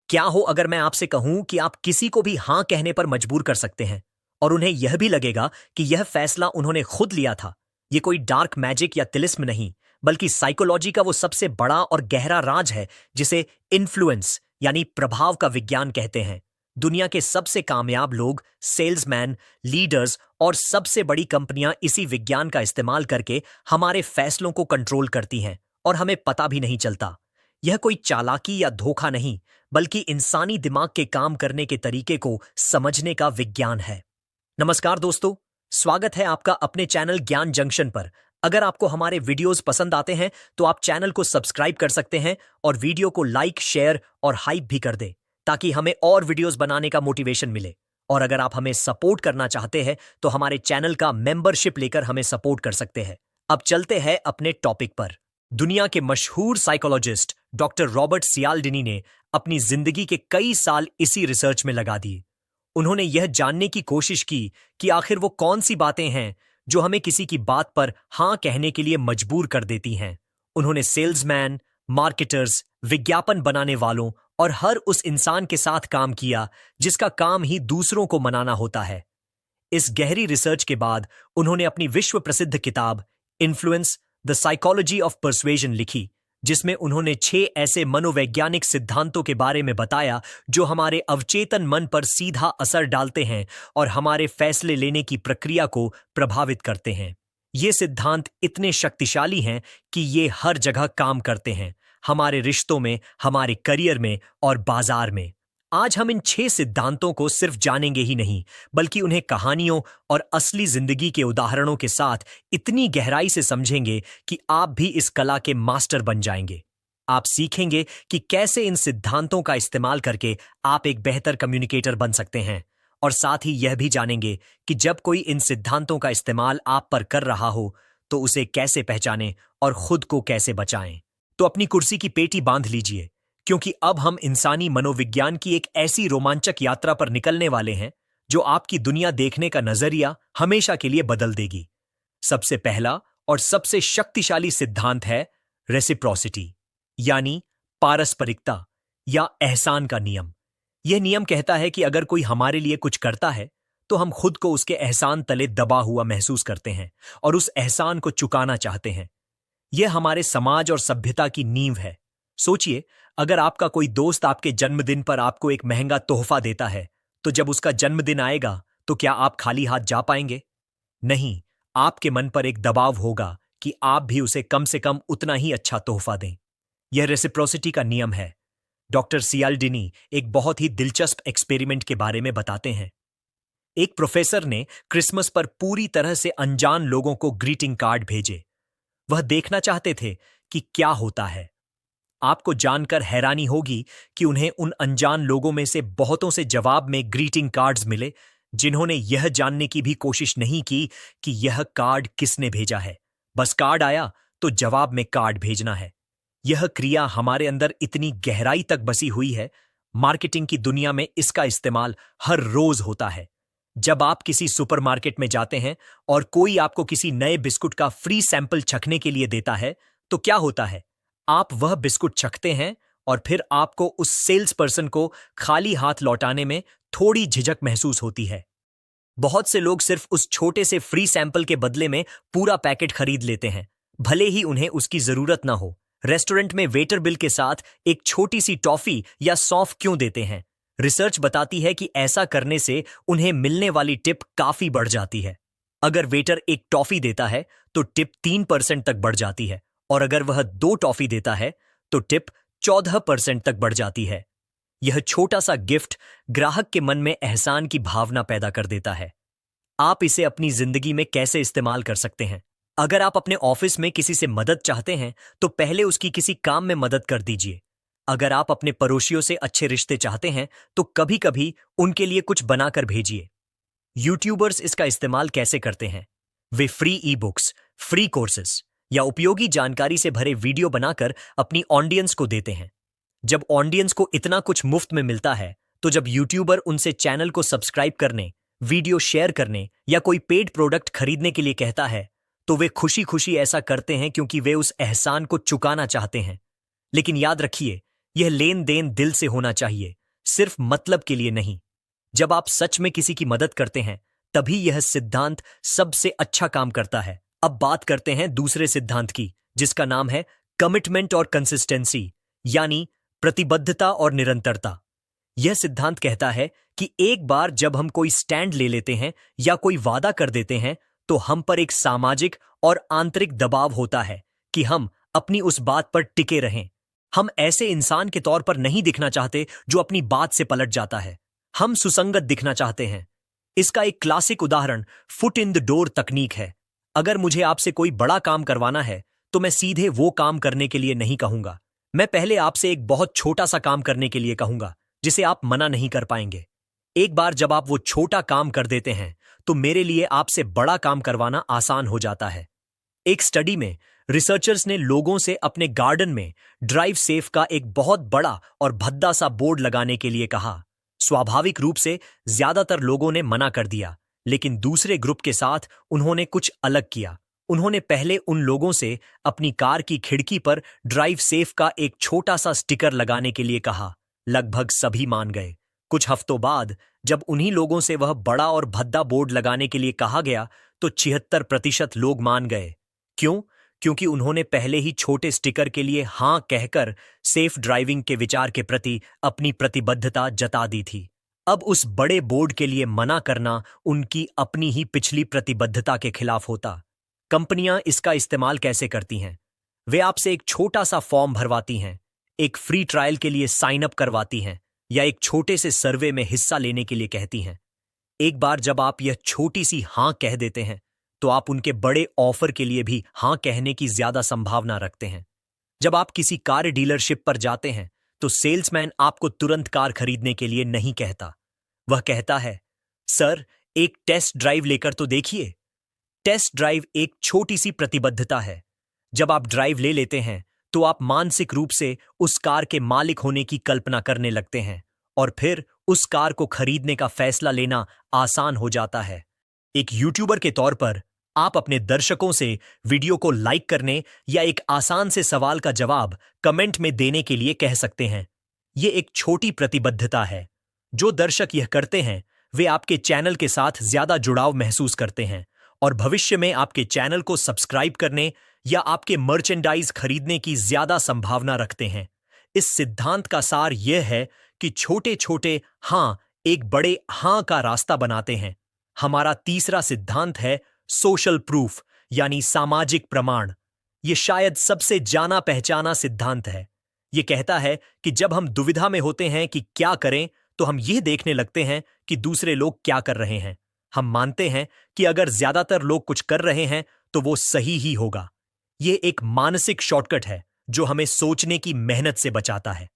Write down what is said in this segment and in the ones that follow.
क्या हो अगर मैं आपसे कहूं कि आप किसी को भी हां कहने पर मजबूर कर सकते हैं और उन्हें यह भी लगेगा कि यह फैसला उन्होंने खुद लिया था। ये कोई डार्क मैजिक या तिलिस्म नहीं, बल्कि साइकोलॉजी का वो सबसे बड़ा और गहरा राज है जिसे इन्फ्लुएंस यानी प्रभाव का विज्ञान कहते हैं। दुनिया के सबसे कामयाब लोग, सेल्समैन, लीडर्स और सबसे बड़ी कंपनियां इसी विज्ञान का इस्तेमाल करके हमारे फैसलों को कंट्रोल करती हैं और हमें पता भी नहीं चलता। यह कोई चालाकी या धोखा नहीं, बल्कि इंसानी दिमाग के काम करने के तरीके को समझने का विज्ञान है। नमस्कार दोस्तों, स्वागत है आपका अपने चैनल ज्ञान जंक्शन पर। अगर आपको हमारे वीडियोस पसंद आते हैं तो आप चैनल को सब्सक्राइब कर सकते हैं और वीडियो को लाइक, शेयर और हाइप भी कर दें ताकि हमें और वीडियोस बनाने का मोटिवेशन मिले। और अगर आप हमें सपोर्ट करना चाहते हैं तो हमारे चैनल का मेंबरशिप लेकर हमें सपोर्ट कर सकते हैं। अब चलते हैं अपने टॉपिक पर। दुनिया के मशहूर साइकोलॉजिस्ट डॉक्टर रॉबर्ट सियाल्डिनी ने अपनी जिंदगी के कई साल इसी रिसर्च में लगा दिए। उन्होंने यह जानने की कोशिश की कि आखिर वो कौन सी बातें हैं जो हमें किसी की बात पर हां कहने के लिए मजबूर कर देती हैं। उन्होंने सेल्समैन, मार्केटर्स, विज्ञापन बनाने वालों और हर उस इंसान के साथ काम किया जिसका काम ही दूसरों को मनाना होता है। इस गहरी रिसर्च के बाद उन्होंने अपनी विश्व प्रसिद्ध किताब इन्फ्लुएंस द साइकोलॉजी ऑफ परसुएजन लिखी, जिसमें उन्होंने 6 ऐसे मनोवैज्ञानिक सिद्धांतों के बारे में बताया जो हमारे अवचेतन मन पर सीधा असर डालते हैं और हमारे फैसले लेने की प्रक्रिया को प्रभावित करते हैं। ये सिद्धांत इतने शक्तिशाली हैं कि ये हर जगह काम करते हैं, हमारे रिश्तों में, हमारे करियर में और बाजार में। आज हम इन 6 सिद्धांतों को सिर्फ जानेंगे ही नहीं, बल्कि उन्हें कहानियों और असली जिंदगी के उदाहरणों के साथ इतनी गहराई से समझेंगे कि आप भी इस कला के मास्टर बन जाएंगे। आप सीखेंगे कि कैसे इन सिद्धांतों का इस्तेमाल करके आप एक बेहतर कम्युनिकेटर बन सकते हैं, और साथ ही यह भी जानेंगे कि जब कोई इन सिद्धांतों का इस्तेमाल आप पर कर रहा हो तो उसे कैसे पहचानें और खुद को कैसे बचाएं। तो अपनी कुर्सी की पेटी बांध लीजिए, क्योंकि अब हम इंसानी मनोविज्ञान की एक ऐसी रोमांचक यात्रा पर निकलने वाले हैं जो आपकी दुनिया देखने का नजरिया हमेशा के लिए बदल देगी। सबसे पहला और सबसे शक्तिशाली सिद्धांत है रेसिप्रोसिटी, यानी पारस्परिकता या एहसान का नियम। यह नियम कहता है कि अगर कोई हमारे लिए कुछ करता है तो हम खुद को उसके एहसान तले दबा हुआ महसूस करते हैं और उस एहसान को चुकाना चाहते हैं। यह हमारे समाज और सभ्यता की नींव है। सोचिए, अगर आपका कोई दोस्त आपके जन्मदिन पर आपको एक महंगा तोहफा देता है, तो जब उसका जन्मदिन आएगा तो क्या आप खाली हाथ जा पाएंगे? नहीं, आपके मन पर एक दबाव होगा कि आप भी उसे कम से कम उतना ही अच्छा तोहफा दें। यह रेसिप्रोसिटी का नियम है। डॉक्टर सियाल्डिनी एक बहुत ही दिलचस्प एक्सपेरिमेंट के बारे में बताते हैं। एक प्रोफेसर ने क्रिसमस पर पूरी तरह से अनजान लोगों को ग्रीटिंग कार्ड भेजे। वह देखना चाहते थे कि क्या होता है। आपको जानकर हैरानी होगी कि उन्हें उन अनजान लोगों में से बहुतों से जवाब में ग्रीटिंग कार्ड्स मिले, जिन्होंने यह जानने की भी कोशिश नहीं की कि यह कार्ड किसने भेजा है। बस कार्ड आया तो जवाब में कार्ड भेजना है। यह क्रिया हमारे अंदर इतनी गहराई तक बसी हुई है। मार्केटिंग की दुनिया में इसका इस्तेमाल हर रोज होता है। जब आप किसी सुपरमार्केट में जाते हैं और कोई आपको किसी नए बिस्कुट का फ्री सैंपल चखने के लिए देता है, तो क्या होता है? आप वह बिस्कुट चखते हैं और फिर आपको उस सेल्स पर्सन को खाली हाथ लौटाने में थोड़ी झिझक महसूस होती है। बहुत से लोग सिर्फ उस छोटे से फ्री सैंपल के बदले में पूरा पैकेट खरीद लेते हैं, भले ही उन्हें उसकी जरूरत ना हो। रेस्टोरेंट में वेटर बिल के साथ एक छोटी सी टॉफी या सौंफ क्यों देते हैं? रिसर्च बताती है कि ऐसा करने से उन्हें मिलने वाली टिप काफी बढ़ जाती है। अगर वेटर एक टॉफी देता है तो टिप 3% तक बढ़ जाती है, और अगर वह 2 टॉफी देता है तो टिप 14% तक बढ़ जाती है। यह छोटा सा गिफ्ट ग्राहक के मन में एहसान की भावना पैदा कर देता है। आप इसे अपनी जिंदगी में कैसे इस्तेमाल कर सकते हैं? अगर आप अपने ऑफिस में किसी से मदद चाहते हैं तो पहले उसकी किसी काम में मदद कर दीजिए। अगर आप अपने पड़ोसियों से अच्छे रिश्ते चाहते हैं तो कभी कभी उनके लिए कुछ बनाकर भेजिए। यूट्यूबर्स इसका इस्तेमाल कैसे करते हैं? वे free e books, free courses या उपयोगी जानकारी से भरे वीडियो बनाकर अपनी ऑडियंस को देते हैं। जब ऑडियंस को इतना कुछ मुफ्त में मिलता है, तो जब यूट्यूबर उनसे चैनल को सब्सक्राइब करने, वीडियो शेयर करने या कोई पेड प्रोडक्ट खरीदने के लिए कहता है, तो वे खुशी खुशी ऐसा करते हैं क्योंकि वे उस एहसान को चुकाना चाहते हैं। लेकिन याद रखिए, यह लेन देन दिल से होना चाहिए, सिर्फ मतलब के लिए नहीं। जब आप सच में किसी की मदद करते हैं तभी यह सिद्धांत सबसे अच्छा काम करता है। अब बात करते हैं दूसरे सिद्धांत की, जिसका नाम है कमिटमेंट और कंसिस्टेंसी, यानी प्रतिबद्धता और निरंतरता। यह सिद्धांत कहता है कि एक बार जब हम कोई स्टैंड ले लेते हैं या कोई वादा कर देते हैं तो हम पर एक सामाजिक और आंतरिक दबाव होता है कि हम अपनी उस बात पर टिके रहें। हम ऐसे इंसान के तौर पर नहीं दिखना चाहते जो अपनी बात से पलट जाता है। हम सुसंगत दिखना चाहते हैं। इसका एक क्लासिक उदाहरण फुट इन द डोर तकनीक है। अगर मुझे आपसे कोई बड़ा काम करवाना है तो मैं सीधे वो काम करने के लिए नहीं कहूंगा। मैं पहले आपसे एक बहुत छोटा सा काम करने के लिए कहूंगा जिसे आप मना नहीं कर पाएंगे। एक बार जब आप वो छोटा काम कर देते हैं तो मेरे लिए आपसे बड़ा काम करवाना आसान हो जाता है। एक स्टडी में रिसर्चर्स ने लोगों से अपने गार्डन में ड्राइव सेफ का एक बहुत बड़ा और भद्दा सा बोर्ड लगाने के लिए कहा। स्वाभाविक रूप से ज्यादातर लोगों ने मना कर दिया, लेकिन दूसरे ग्रुप के साथ उन्होंने कुछ अलग किया। उन्होंने पहले उन लोगों से अपनी कार की खिड़की पर ड्राइव सेफ का एक छोटा सा स्टिकर लगाने के लिए कहा। लगभग सभी मान गए। कुछ हफ्तों बाद जब उन्हीं लोगों से वह बड़ा और भद्दा बोर्ड लगाने के लिए कहा गया तो 76% लोग मान गए। क्यों? क्योंकि उन्होंने पहले ही छोटे स्टिकर के लिए हां कहकर सेफ ड्राइविंग के विचार के प्रति अपनी प्रतिबद्धता जता दी थी। अब उस बड़े बोर्ड के लिए मना करना उनकी अपनी ही पिछली प्रतिबद्धता के खिलाफ होता। कंपनियां इसका इस्तेमाल कैसे करती हैं? वे आपसे एक छोटा सा फॉर्म भरवाती हैं, एक फ्री ट्रायल के लिए साइन अप करवाती हैं या एक छोटे से सर्वे में हिस्सा लेने के लिए कहती हैं। एक बार जब आप यह छोटी सी हां कह देते हैं तो आप उनके बड़े ऑफर के लिए भी हां कहने की ज्यादा संभावना रखते हैं। जब आप किसी कार डीलरशिप पर जाते हैं तो सेल्समैन आपको तुरंत कार खरीदने के लिए नहीं कहता। वह कहता है, सर एक टेस्ट ड्राइव लेकर तो देखिए। टेस्ट ड्राइव एक छोटी सी प्रतिबद्धता है। जब आप ड्राइव ले लेते हैं तो आप मानसिक रूप से उस कार के मालिक होने की कल्पना करने लगते हैं और फिर उस कार को खरीदने का फैसला लेना आसान हो जाता है। एक यूट्यूबर के तौर पर आप अपने दर्शकों से वीडियो को लाइक करने या एक आसान से सवाल का जवाब कमेंट में देने के लिए कह सकते हैं। यह एक छोटी प्रतिबद्धता है। जो दर्शक यह करते हैं वे आपके चैनल के साथ ज्यादा जुड़ाव महसूस करते हैं और भविष्य में आपके चैनल को सब्सक्राइब करने या आपके मर्चेंडाइज खरीदने की ज्यादा संभावना रखते हैं। इस सिद्धांत का सार यह है कि छोटे छोटे हां एक बड़े हां का रास्ता बनाते हैं। हमारा तीसरा सिद्धांत है सोशल प्रूफ, यानी सामाजिक प्रमाण। यह शायद सबसे जाना पहचाना सिद्धांत है। यह कहता है कि जब हम दुविधा में होते हैं कि क्या करें तो हम यह देखने लगते हैं कि दूसरे लोग क्या कर रहे हैं। हम मानते हैं कि अगर ज्यादातर लोग कुछ कर रहे हैं तो वो सही ही होगा। यह एक मानसिक शॉर्टकट है जो हमें सोचने की मेहनत से बचाता है।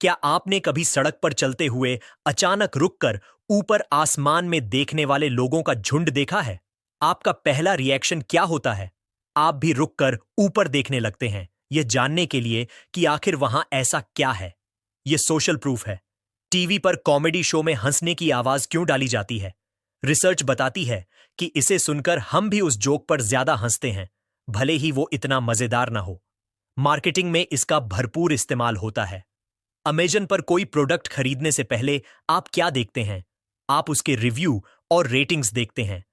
क्या आपने कभी सड़क पर चलते हुए अचानक रुककर ऊपर आसमान में देखने वाले लोगों का झुंड देखा है? आपका पहला रिएक्शन क्या होता है? आप भी रुककर ऊपर देखने लगते हैं, यह जानने के लिए कि आखिर वहां ऐसा क्या है। यह सोशल प्रूफ है। टीवी पर कॉमेडी शो में हंसने की आवाज क्यों डाली जाती है? रिसर्च बताती है कि इसे सुनकर हम भी उस जोक पर ज्यादा हंसते हैं, भले ही वो इतना मजेदार ना हो। मार्केटिंग में इसका भरपूर इस्तेमाल होता है। अमेज़न पर कोई प्रोडक्ट खरीदने से पहले आप क्या देखते हैं? आप उसके रिव्यू और रेटिंग्स देखते हैं।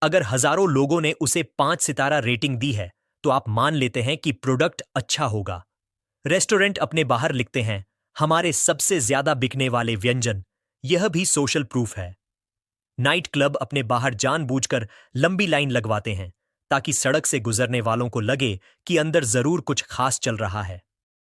अगर हजारों लोगों ने उसे 5 सितारा रेटिंग दी है तो आप मान लेते हैं कि प्रोडक्ट अच्छा होगा। रेस्टोरेंट अपने बाहर लिखते हैं, हमारे सबसे ज्यादा बिकने वाले व्यंजन। यह भी सोशल प्रूफ है। नाइट क्लब अपने बाहर जानबूझकर लंबी लाइन लगवाते हैं ताकि सड़क से गुजरने वालों को लगे कि अंदर जरूर कुछ खास चल रहा है।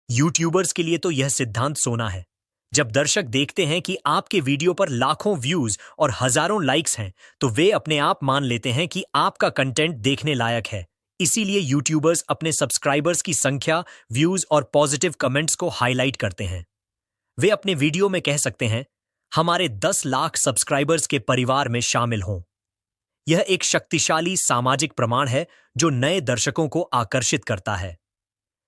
यूट्यूबर्स के लिए तो यह सिद्धांत सोना है। जब दर्शक देखते हैं कि आपके वीडियो पर लाखों व्यूज और हजारों लाइक्स हैं तो वे अपने आप मान लेते हैं कि आपका कंटेंट देखने लायक है। इसीलिए यूट्यूबर्स अपने सब्सक्राइबर्स की संख्या, व्यूज और पॉजिटिव कमेंट्स को हाईलाइट करते हैं। वे अपने वीडियो में कह सकते हैं, हमारे 10 लाख सब्सक्राइबर्स के परिवार में शामिल हों। यह एक शक्तिशाली सामाजिक प्रमाण है जो नए दर्शकों को आकर्षित करता है।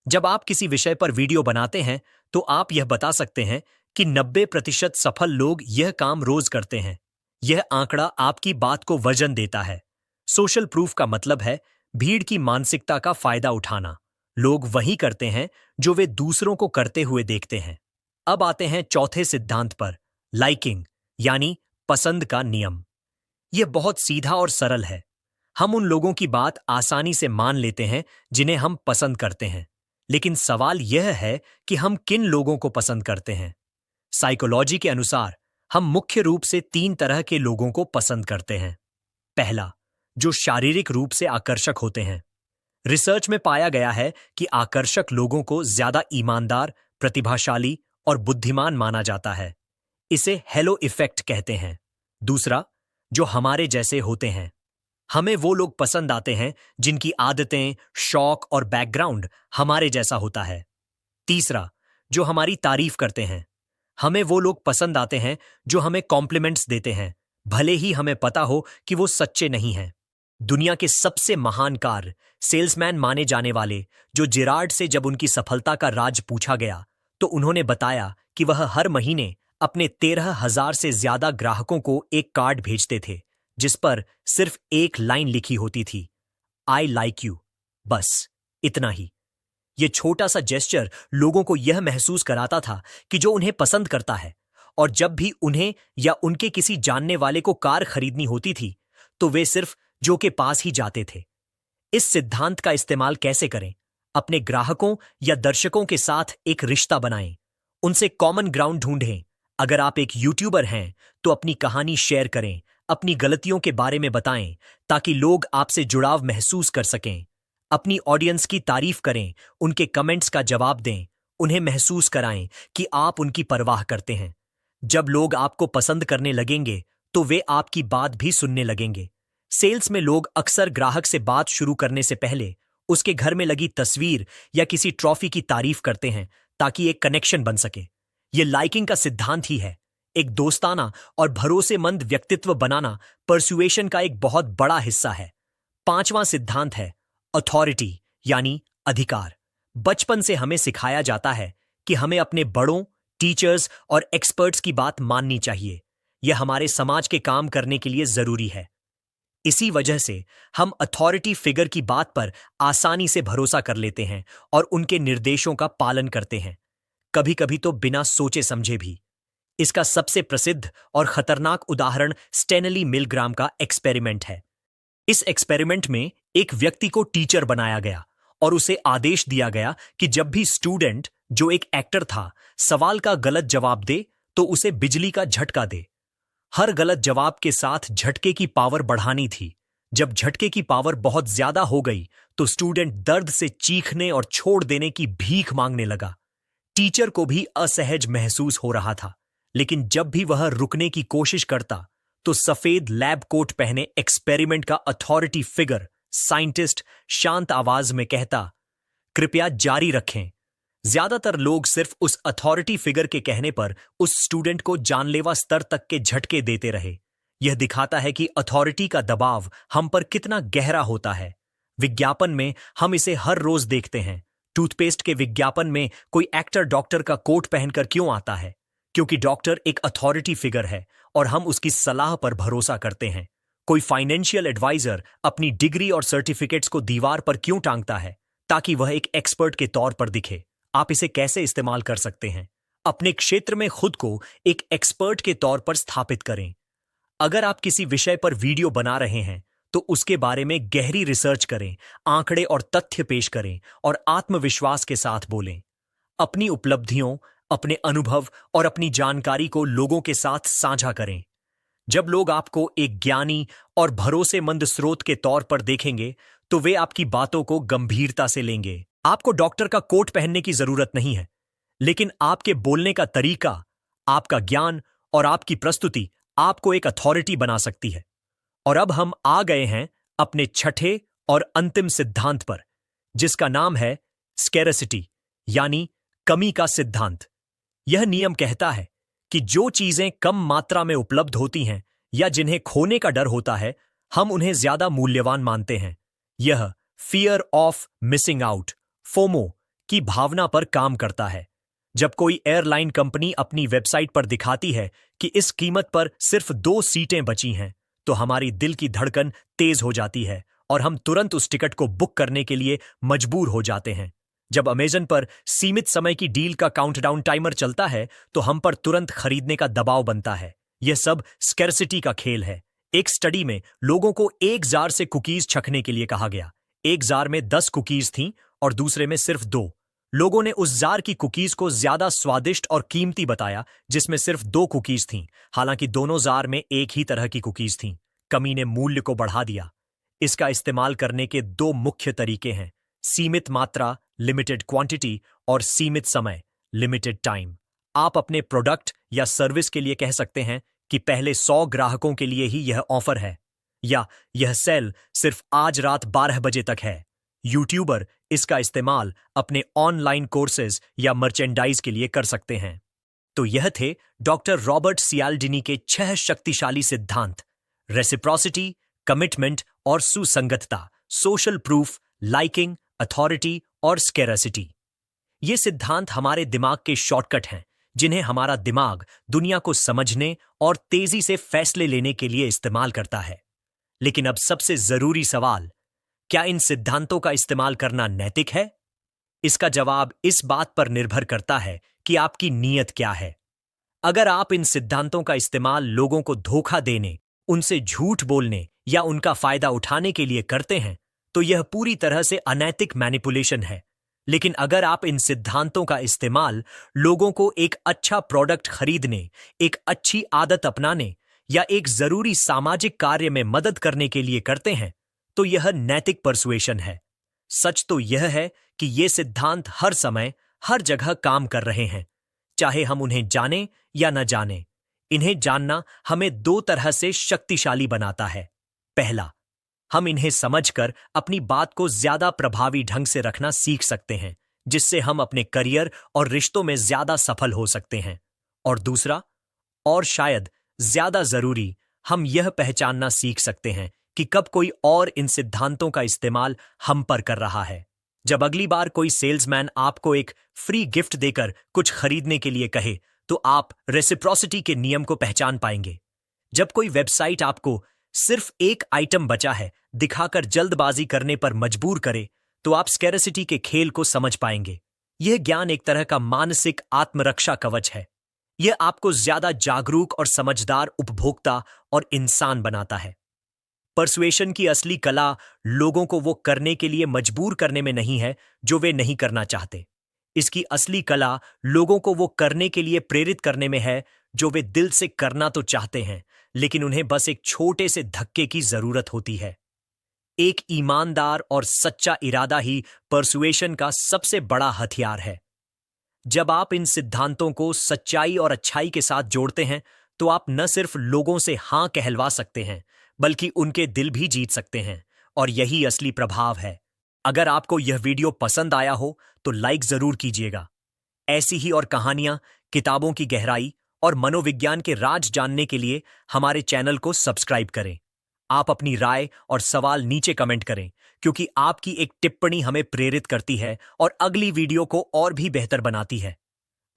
जब आप किसी विषय पर वीडियो बनाते हैं तो आप यह बता सकते हैं कि 90% सफल लोग यह काम रोज करते हैं। यह आंकड़ा आपकी बात को वजन देता है। सोशल प्रूफ का मतलब है भीड़ की मानसिकता का फायदा उठाना। लोग वही करते हैं जो वे दूसरों को करते हुए देखते हैं। अब आते हैं चौथे सिद्धांत पर, लाइकिंग यानी पसंद का नियम। यह बहुत सीधा और सरल है। हम उन लोगों की बात आसानी से मान लेते हैं जिन्हें हम पसंद करते हैं, लेकिन सवाल यह है कि हम किन लोगों को पसंद करते हैं। साइकोलॉजी के अनुसार हम मुख्य रूप से 3 तरह के लोगों को पसंद करते हैं। पहला, जो शारीरिक रूप से आकर्षक होते हैं। रिसर्च में पाया गया है कि आकर्षक लोगों को ज्यादा ईमानदार, प्रतिभाशाली और बुद्धिमान माना जाता है। इसे हेलो इफेक्ट कहते हैं। दूसरा, जो हमारे जैसे होते हैं। हमें वो लोग पसंद आते हैं जिनकी आदतें, शौक और बैकग्राउंड हमारे जैसा होता है। तीसरा, जो हमारी तारीफ करते हैं। हमें वो लोग पसंद आते हैं जो हमें कॉम्प्लीमेंट्स देते हैं, भले ही हमें पता हो कि वो सच्चे नहीं हैं। दुनिया के सबसे महान कार सेल्समैन माने जाने वाले जो जिरार्ड से जब उनकी सफलता का राज पूछा गया तो उन्होंने बताया कि वह हर महीने अपने 13,000 से ज्यादा ग्राहकों को एक कार्ड भेजते थे जिस पर सिर्फ एक लाइन लिखी होती थी, आई लाइक यू। बस इतना ही। यह छोटा सा जेस्चर लोगों को यह महसूस कराता था कि जो उन्हें पसंद करता है, और जब भी उन्हें या उनके किसी जानने वाले को कार खरीदनी होती थी तो वे सिर्फ जो के पास ही जाते थे। इस सिद्धांत का इस्तेमाल कैसे करें? अपने ग्राहकों या दर्शकों के साथ एक रिश्ता बनाएं, उनसे कॉमन ग्राउंड ढूंढें। अगर आप एक यूट्यूबर हैं तो अपनी कहानी शेयर करें, अपनी गलतियों के बारे में बताएं ताकि लोग आपसे जुड़ाव महसूस कर सकें। अपनी ऑडियंस की तारीफ करें, उनके कमेंट्स का जवाब दें, उन्हें महसूस कराएं कि आप उनकी परवाह करते हैं। जब लोग आपको पसंद करने लगेंगे तो वे आपकी बात भी सुनने लगेंगे। सेल्स में लोग अक्सर ग्राहक से बात शुरू करने से पहले उसके घर में लगी तस्वीर या किसी ट्रॉफी की तारीफ करते हैं ताकि एक कनेक्शन बन सके। यह लाइकिंग का सिद्धांत ही है। एक दोस्ताना और भरोसेमंद व्यक्तित्व बनाना परसुएशन का एक बहुत बड़ा हिस्सा है। 5वां सिद्धांत है अथॉरिटी यानी अधिकार। बचपन से हमें सिखाया जाता है कि हमें अपने बड़ों, टीचर्स और एक्सपर्ट्स की बात माननी चाहिए। यह हमारे समाज के काम करने के लिए जरूरी है। इसी वजह से हम अथॉरिटी फिगर की बात पर आसानी से भरोसा कर लेते हैं और उनके निर्देशों का पालन करते हैं, कभी कभी तो बिना सोचे समझे भी। इसका सबसे प्रसिद्ध और खतरनाक उदाहरण स्टेनली मिलग्राम का एक्सपेरिमेंट है। इस एक्सपेरिमेंट में एक व्यक्ति को टीचर बनाया गया और उसे आदेश दिया गया कि जब भी स्टूडेंट, जो एक एक्टर था, सवाल का गलत जवाब दे तो उसे बिजली का झटका दे। हर गलत जवाब के साथ झटके की पावर बढ़ानी थी। जब झटके की पावर बहुत ज्यादा हो गई तो स्टूडेंट दर्द से चीखने और छोड़ देने की भीख मांगने लगा। टीचर को भी असहज महसूस हो रहा था, लेकिन जब भी वह रुकने की कोशिश करता तो सफेद लैब कोट पहने एक्सपेरिमेंट का अथॉरिटी फिगर, साइंटिस्ट, शांत आवाज में कहता, कृपया जारी रखें। ज्यादातर लोग सिर्फ उस अथॉरिटी फिगर के कहने पर उस स्टूडेंट को जानलेवा स्तर तक के झटके देते रहे। यह दिखाता है कि अथॉरिटी का दबाव हम पर कितना गहरा होता है। विज्ञापन में हम इसे हर रोज देखते हैं। टूथपेस्ट के विज्ञापन में कोई एक्टर डॉक्टर का कोट पहनकर क्यों आता है? क्योंकि डॉक्टर एक अथॉरिटी फिगर है और हम उसकी सलाह पर भरोसा करते हैं। कोई फाइनेंशियल एडवाइजर अपनी डिग्री और सर्टिफिकेट्स को दीवार पर क्यों टांगता है? ताकि वह एक एक्सपर्ट के तौर पर दिखे। आप इसे कैसे इस्तेमाल कर सकते हैं? अपने क्षेत्र में खुद को एक एक्सपर्ट के तौर पर स्थापित करें। अगर आप किसी विषय पर वीडियो बना रहे हैं तो उसके बारे में गहरी रिसर्च करें, आंकड़े और तथ्य पेश करें और आत्मविश्वास के साथ बोलें। अपनी उपलब्धियों, अपने अनुभव और अपनी जानकारी को लोगों के साथ साझा करें। जब लोग आपको एक ज्ञानी और भरोसेमंद स्रोत के तौर पर देखेंगे तो वे आपकी बातों को गंभीरता से लेंगे। आपको डॉक्टर का कोट पहनने की जरूरत नहीं है, लेकिन आपके बोलने का तरीका, आपका ज्ञान और आपकी प्रस्तुति आपको एक अथॉरिटी बना सकती है। और अब हम आ गए हैं अपने छठे और अंतिम सिद्धांत पर, जिसका नाम है स्कैरसिटी यानी कमी का सिद्धांत। यह नियम कहता है कि जो चीजें कम मात्रा में उपलब्ध होती हैं या जिन्हें खोने का डर होता है, हम उन्हें ज्यादा मूल्यवान मानते हैं। यह fear of missing out, FOMO की भावना पर काम करता है। जब कोई एयरलाइन कंपनी अपनी वेबसाइट पर दिखाती है कि इस कीमत पर सिर्फ 2 सीटें बची हैं, तो हमारी दिल की धड़कन तेज हो जाती है और हम तुरंत उस टिकट को बुक करने के लिए मजबूर हो जाते हैं। जब अमेजन पर सीमित समय की डील का काउंटडाउन टाइमर चलता है तो हम पर तुरंत खरीदने का दबाव बनता है। यह सब स्कैर्सिटी का खेल है। एक स्टडी में लोगों को एक जार से कुकीज छकने के लिए कहा गया। एक जार में 10 कुकीज थीं और दूसरे में सिर्फ 2। लोगों ने उस जार की कुकीज को ज्यादा स्वादिष्ट और कीमती बताया जिसमें सिर्फ 2 कुकीज थीं, हालांकि दोनों जार में एक ही तरह की कुकीज थीं। कमी ने मूल्य को बढ़ा दिया। इसका इस्तेमाल करने के 2 मुख्य तरीके हैं, सीमित मात्रा लिमिटेड क्वांटिटी और सीमित समय लिमिटेड टाइम। आप अपने प्रोडक्ट या सर्विस के लिए कह सकते हैं कि पहले 100 ग्राहकों के लिए ही यह ऑफर है, या यह सेल सिर्फ आज रात 12 बजे तक है। यूट्यूबर इसका इस्तेमाल अपने ऑनलाइन कोर्सेज या मर्चेंडाइज के लिए कर सकते हैं। तो यह थे डॉक्टर रॉबर्ट सियाल्डिनी के 6 शक्तिशाली सिद्धांत, रेसिप्रोसिटी, कमिटमेंट और सुसंगतता, सोशल प्रूफ, लाइकिंग, अथॉरिटी और स्कैर्सिटी। ये सिद्धांत हमारे दिमाग के शॉर्टकट हैं जिन्हें हमारा दिमाग दुनिया को समझने और तेजी से फैसले लेने के लिए इस्तेमाल करता है। लेकिन अब सबसे जरूरी सवाल, क्या इन सिद्धांतों का इस्तेमाल करना नैतिक है? इसका जवाब इस बात पर निर्भर करता है कि आपकी नीयत क्या है। अगर आप इन सिद्धांतों का इस्तेमाल लोगों को धोखा देने, उनसे झूठ बोलने या उनका फायदा उठाने के लिए करते हैं तो यह पूरी तरह से अनैतिक मैनिपुलेशन है। लेकिन अगर आप इन सिद्धांतों का इस्तेमाल लोगों को एक अच्छा प्रोडक्ट खरीदने, एक अच्छी आदत अपनाने या एक जरूरी सामाजिक कार्य में मदद करने के लिए करते हैं तो यह नैतिक परसुएशन है। सच तो यह है कि ये सिद्धांत हर समय हर जगह काम कर रहे हैं, चाहे हम उन्हें जाने या न जाने। इन्हें जानना हमें 2 तरह से शक्तिशाली बनाता है। पहला, हम इन्हें समझकर अपनी बात को ज्यादा प्रभावी ढंग से रखना सीख सकते हैं, जिससे हम अपने करियर और रिश्तों में ज्यादा सफल हो सकते हैं। और दूसरा, और शायद ज्यादा जरूरी, हम यह पहचानना सीख सकते हैं कि कब कोई और इन सिद्धांतों का इस्तेमाल हम पर कर रहा है। जब अगली बार कोई सेल्समैन आपको एक फ्री गिफ्ट देकर कुछ खरीदने के लिए कहे तो आप रेसिप्रोसिटी के नियम को पहचान पाएंगे। जब कोई वेबसाइट आपको सिर्फ एक आइटम बचा है दिखाकर जल्दबाजी करने पर मजबूर करे तो आप स्कैर्सिटी के खेल को समझ पाएंगे। यह ज्ञान एक तरह का मानसिक आत्मरक्षा कवच है। यह आपको ज्यादा जागरूक और समझदार उपभोक्ता और इंसान बनाता है। परसुएशन की असली कला लोगों को वो करने के लिए मजबूर करने में नहीं है जो वे नहीं करना चाहते। इसकी असली कला लोगों को वो करने के लिए प्रेरित करने में है जो वे दिल से करना तो चाहते हैं, लेकिन उन्हें बस एक छोटे से धक्के की जरूरत होती है। एक ईमानदार और सच्चा इरादा ही परसुएशन का सबसे बड़ा हथियार है। जब आप इन सिद्धांतों को सच्चाई और अच्छाई के साथ जोड़ते हैं तो आप न सिर्फ लोगों से हां कहलवा सकते हैं बल्कि उनके दिल भी जीत सकते हैं, और यही असली प्रभाव है। अगर आपको यह वीडियो पसंद आया हो तो लाइक जरूर कीजिएगा। ऐसी ही और कहानियां, किताबों की गहराई और मनोविज्ञान के राज जानने के लिए हमारे चैनल को सब्सक्राइब करें। आप अपनी राय और सवाल नीचे कमेंट करें, क्योंकि आपकी एक टिप्पणी हमें प्रेरित करती है और अगली वीडियो को और भी बेहतर बनाती है।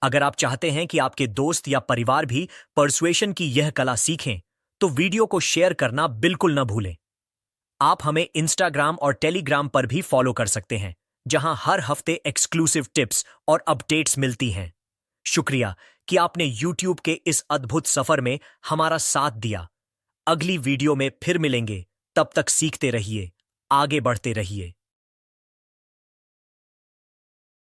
अगर आप चाहते हैं कि आपके दोस्त या परिवार भी परसुएशन की यह कला सीखें तो वीडियो को शेयर करना बिल्कुल न भूलें। आप हमें इंस्टाग्राम और टेलीग्राम पर भी फॉलो कर सकते हैं, जहां हर हफ्ते एक्सक्लूसिव टिप्स और अपडेट्स मिलती हैं। शुक्रिया कि आपने YouTube के इस अद्भुत सफर में हमारा साथ दिया। अगली वीडियो में फिर मिलेंगे, तब तक सीखते रहिए, आगे बढ़ते रहिए।